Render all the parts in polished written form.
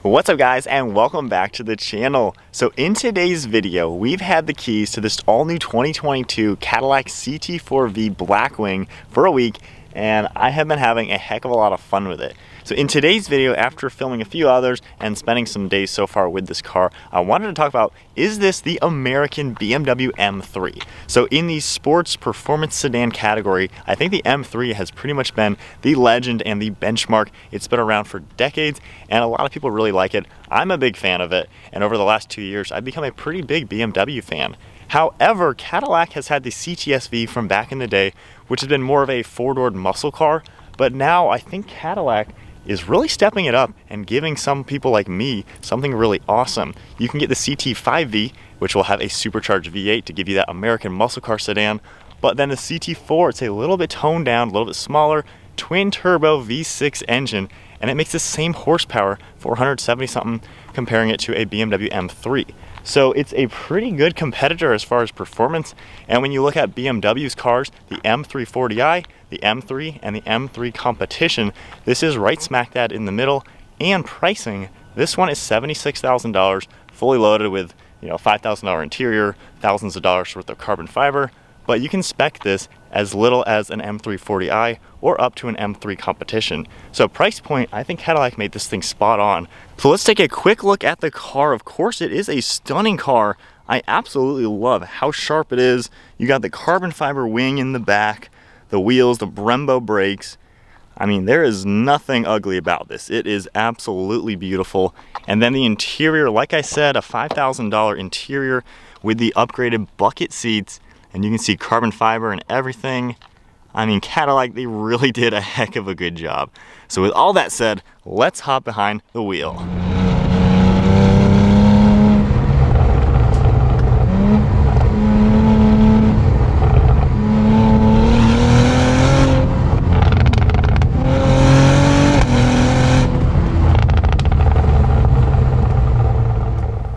What's up guys, and welcome back to the channel. So in today's video, we've had the keys to this all new 2022 Cadillac CT4-V Blackwing for a week, and I have been having a heck of a lot of fun with it. So in today's video, after filming a few others and spending some days so far with this car, I wanted to talk about, is this the American BMW M3? So in the sports performance sedan category, I think the M3 has pretty much been the legend and the benchmark. It's been around for decades and a lot of people really like it. I'm a big fan of it, and over the last 2 years, I've become a pretty big BMW fan. However, Cadillac has had the CTS-V from back in the day, which has been more of a four-doored muscle car, but now I think Cadillac is really stepping it up and giving some people like me something really awesome. You can get the CT5-V, which will have a supercharged V8 to give you that American muscle car sedan, but then the CT4, it's a little bit toned down, a little bit smaller, twin turbo V6 engine, and it makes the same horsepower, 470 something, comparing it to a BMW M3. So it's a pretty good competitor as far as performance. And when you look at BMW's cars, the M340i, the M3, and the M3 Competition, this is right smack dab in the middle. And pricing, this one is $76,000, fully loaded with $5,000 interior, thousands of dollars worth of carbon fiber. But you can spec this as little as an M340i or up to an M3 Competition. So price point, I think Cadillac made this thing spot on. So let's take a quick look at the car. Of course, it is a stunning car. I absolutely love how sharp it is. You got the carbon fiber wing in the back, the wheels, the Brembo brakes. I mean, there is nothing ugly about this. It is absolutely beautiful. And then the interior, like I said, a $5,000 interior with the upgraded bucket seats. And you can see carbon fiber and everything. I mean, Cadillac, they really did a heck of a good job. So with all that said, let's hop behind the wheel.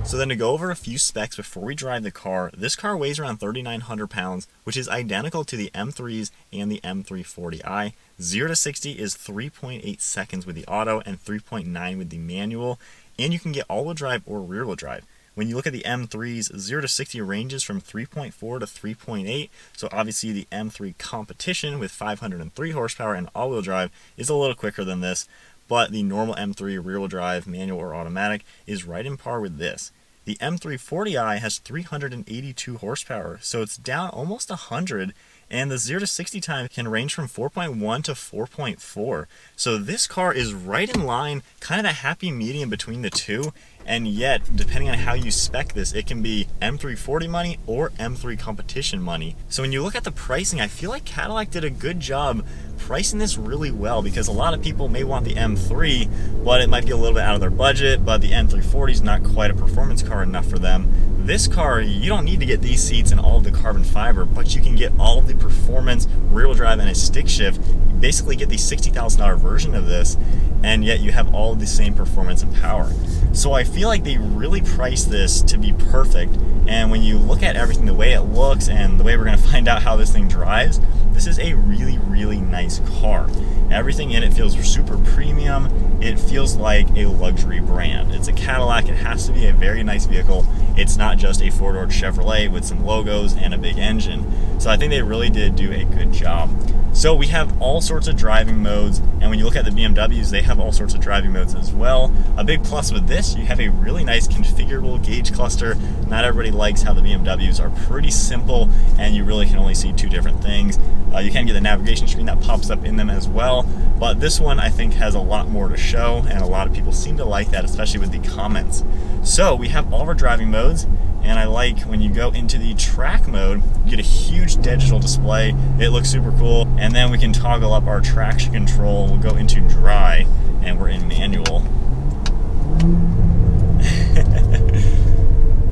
So then to go over a few specs before we drive the car, this car weighs around 3,900 pounds, which is identical to the M3s and the M340i. 0 to 60 is 3.8 seconds with the auto and 3.9 with the manual, and you can get all-wheel drive or rear-wheel drive. When you look at the M3s, 0 to 60 ranges from 3.4 to 3.8, so obviously the M3 Competition with 503 horsepower and all-wheel drive is a little quicker than this, but the normal M3 rear-wheel drive, manual or automatic, is right in par with this. The M340i has 382 horsepower, so it's down almost 100, and the 0 to 60 time can range from 4.1 to 4.4. So this car is right in line, kind of a happy medium between the two, and yet, depending on how you spec this, it can be M340 money or M3 Competition money. So when you look at the pricing, I feel like Cadillac did a good job pricing this really well, because a lot of people may want the M3, but it might be a little bit out of their budget, but the M340 is not quite a performance car enough for them. This car, you don't need to get these seats and all of the carbon fiber, but you can get all of the performance, rear-wheel drive, and a stick shift. You basically get the $60,000 version of this, and yet you have all of the same performance and power. So I feel like they really priced this to be perfect, and when you look at everything, the way it looks and the way we're going to find out how this thing drives, this is a really, really nice car. Everything in it feels super premium. It feels like a luxury brand. It's a Cadillac. It has to be a very nice vehicle. It's not just a four-door Chevrolet with some logos and a big engine. So I think they really did do a good job. So we have all sorts of driving modes, and when you look at the BMWs, they have all sorts of driving modes as well. A big plus with this, you have a really nice configurable gauge cluster. Not everybody likes how the BMWs are pretty simple, and you really can only see two different things. You can get the navigation screen that pops up in them as well, but this one I think has a lot more to show, and a lot of people seem to like that, especially with the comments. So we have all of our driving modes, and I like when you go into the track mode, you get a huge digital display. It looks super cool, and then we can toggle up our traction control. We'll go into dry, and we're in manual.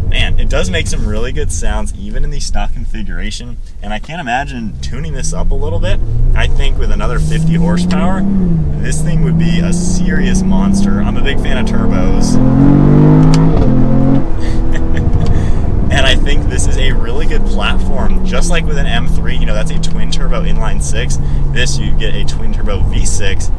Man, it does make some really good sounds even in the stock configuration, and I can't imagine tuning this up a little bit. I think with another 50 horsepower, this thing would be a serious monster. I'm a big fan of turbos. And I think this is a really good platform. Just like with an M3, that's a twin turbo inline six. This, you get a twin turbo V6.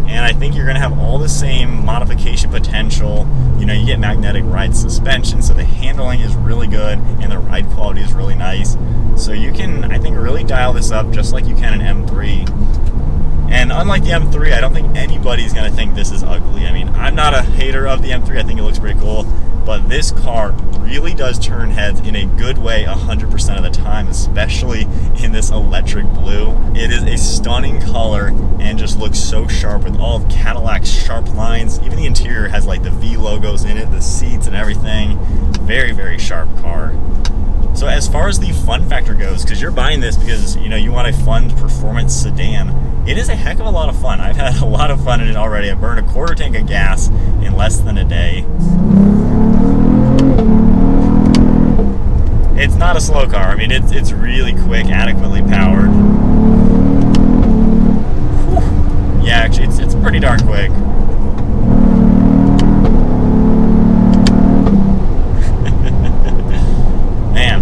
And I think you're going to have all the same modification potential. You know, you get magnetic ride suspension, so the handling is really good and the ride quality is really nice. So you can, I think, really dial this up just like you can an M3. And unlike the M3, I don't think anybody's going to think this is ugly. I mean, I'm not a hater of the M3. I think it looks pretty cool. But this car really does turn heads in a good way 100% of the time, especially in this electric blue. It is a stunning color and just looks so sharp with all of Cadillac's sharp lines. Even the interior has like the V logos in it, the seats and everything. Very, very sharp car. So as far as the fun factor goes, because you're buying this because, you know, you want a fun performance sedan, it is a heck of a lot of fun. I've had a lot of fun in it already. I burned a quarter tank of gas in less than a day. It's not a slow car. I mean, it's really quick, adequately powered. Whew. Yeah, actually, it's pretty darn quick. Man,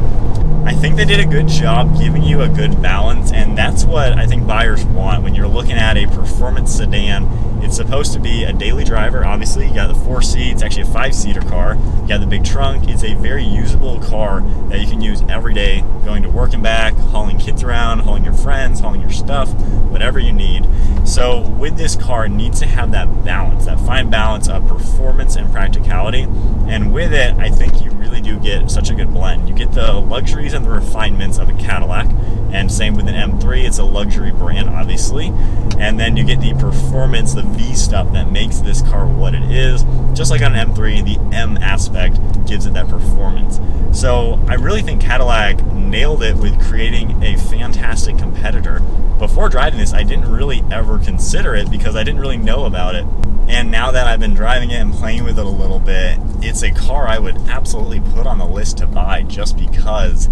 I think they did a good job giving you a good balance, and that's what I think buyers want when you're looking at a performance sedan. It's supposed to be a daily driver. Obviously, you got the 4 seats, actually a 5-seater car. You got the big trunk. It's a very usable car that you can use every day, going to work and back, hauling kids around, hauling your friends, hauling your stuff, whatever you need. So with this car, it needs to have that balance, that fine balance of performance and practicality. And with it, I think you really do get such a good blend. You get the luxuries and the refinements of a Cadillac, and same with an M3. It's a luxury brand, obviously. And then you get the performance, the V stuff that makes this car what it is. Just like on an M3, the M aspect gives it that performance. So I really think Cadillac nailed it with creating a fantastic competitor. Before driving this, I didn't really ever consider it because I didn't really know about it. And now that I've been driving it and playing with it a little bit, it's a car I would absolutely put on the list to buy just because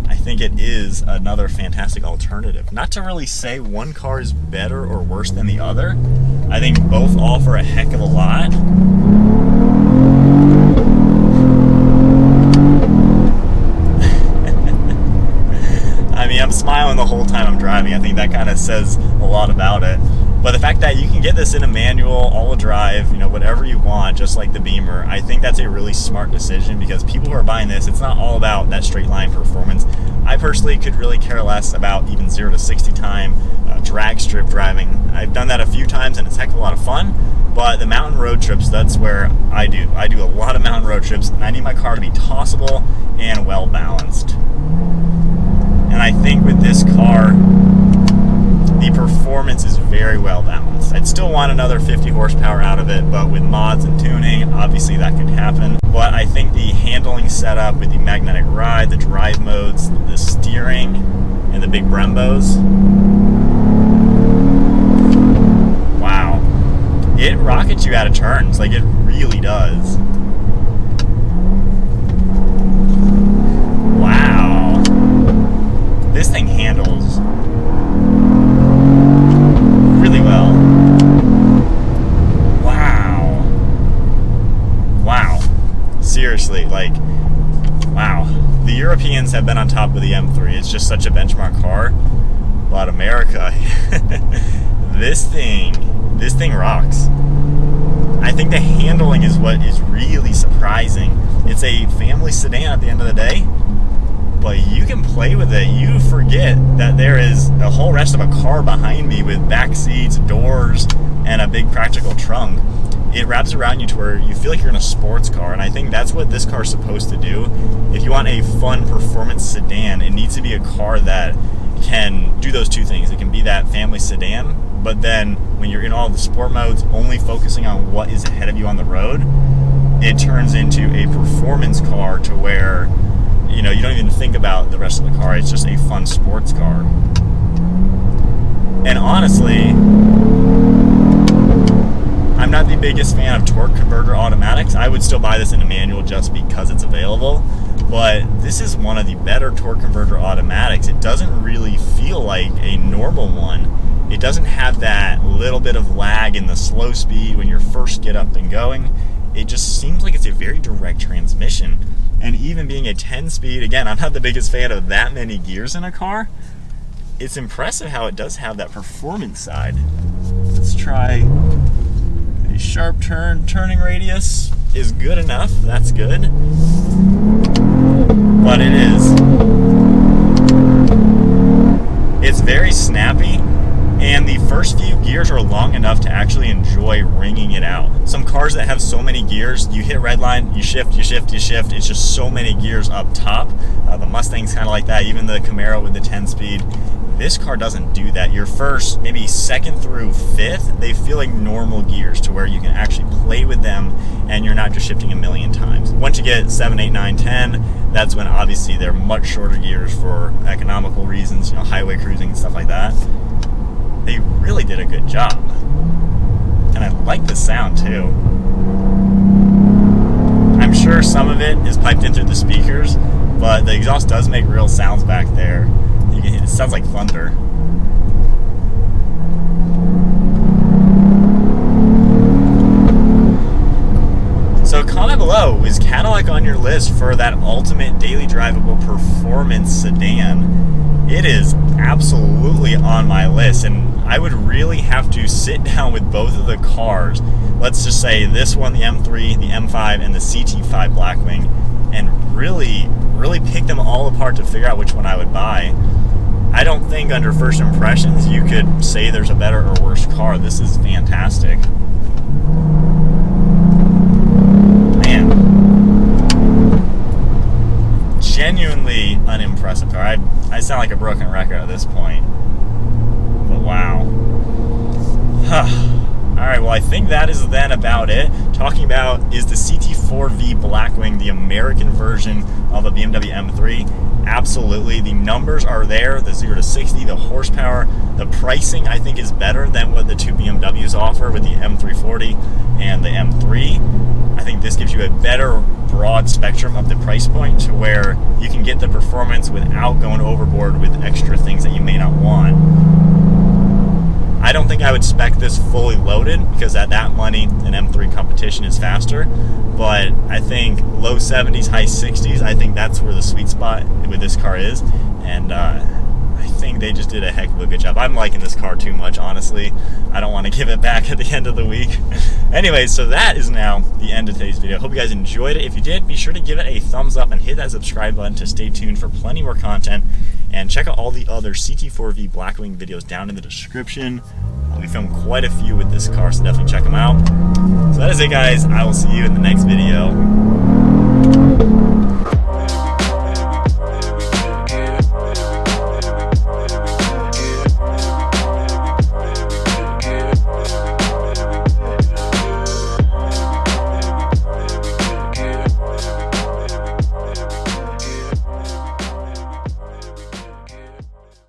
I think it is another fantastic alternative. Not to really say one car is better or worse than the other. I think both offer a heck of a lot. I mean, I'm smiling the whole time I'm driving. I think that kind of says a lot about it. But the fact that you can get this in a manual, all-wheel drive, you know, whatever you want, just like the Beamer, I think that's a really smart decision because people who are buying this, it's not all about that straight line performance. I personally could really care less about even 0 to 60 time, drag strip driving. I've done that a few times and it's a heck of a lot of fun, but the mountain road trips, that's where I do a lot of mountain road trips, and I need my car to be tossable and well balanced. And I think with this car, the performance is very well balanced. I'd still want another 50 horsepower out of it, but with mods and tuning, obviously that could happen. But I think the handling setup with the magnetic ride, the drive modes, the steering, and the big Brembos, wow. It rockets you out of turns, like it really does. Wow. This thing handles really well. Wow. Seriously, like, wow. The Europeans have been on top of the M3. It's just such a benchmark car. But America, this thing rocks. I think the handling is what is really surprising. It's a family sedan at the end of the day, but you can play with it. You forget that there is a whole rest of a car behind me with back seats, doors, and a big practical trunk. It wraps around you to where you feel like you're in a sports car, and I think that's what this car is supposed to do. If you want a fun performance sedan, it needs to be a car that can do those two things. It can be that family sedan, but then when you're in all the sport modes, only focusing on what is ahead of you on the road, it turns into a performance car to where, you know, you don't even think about the rest of the car. It's just a fun sports car. And honestly, I'm not the biggest fan of torque converter automatics. I would still buy this in a manual just because it's available, but this is one of the better torque converter automatics. It doesn't really feel like a normal one. It doesn't have that little bit of lag in the slow speed when you first get up and going. It just seems like it's a very direct transmission. And even being a 10-speed, again, I'm not the biggest fan of that many gears in a car. It's impressive how it does have that performance side. Let's try sharp turning radius is good enough. That's good. But it's very snappy, and the first few gears are long enough to actually enjoy ringing it out. Some cars that have so many gears, you hit red line, you shift, you shift, you shift. It's just so many gears up top. The Mustang's kind of like that, even the Camaro with the 10-speed. This car doesn't do that. Your first, maybe second through fifth, they feel like normal gears to where you can actually play with them and you're not just shifting a million times. Once you get 7, 8, 9, 10, that's when obviously they're much shorter gears for economical reasons, highway cruising and stuff like that. They really did a good job. And I like the sound too. I'm sure some of it is piped in through the speakers, but the exhaust does make real sounds back there. It sounds like thunder. So comment below, is Cadillac on your list for that ultimate daily drivable performance sedan? It is absolutely on my list, and I would really have to sit down with both of the cars. Let's just say this one, the M3, the M5, and the CT4-V Blackwing, and really pick them all apart to figure out which one I would buy. I don't think under first impressions you could say there's a better or worse car. This is fantastic. Man. Genuinely unimpressive car. I sound like a broken record at this point. But wow. Alright, well I think that is then about it. Talking about, is the CT4-V Blackwing the American version of a BMW M3? Absolutely. The numbers are there, the 0 to 60, the horsepower. The pricing I think is better than what the two BMWs offer with the M340 and the M3. I think this gives you a better broad spectrum of the price point to where you can get the performance without going overboard with extra things that you may not want. I don't think I would spec this fully loaded because at that money an M3 competition is faster, but I think low 70s, high 60s, I think that's where the sweet spot with this car is, and I think they just did a heck of a good job. I'm liking this car too much, honestly. I don't want to give it back at the end of the week. Anyway, so that is now the end of today's video. Hope you guys enjoyed it. If you did, be sure to give it a thumbs up and hit that subscribe button to stay tuned for plenty more content. And check out all the other CT4-V Blackwing videos down in the description. We filmed quite a few with this car, so definitely check them out. So that is it, guys. I will see you in the next video.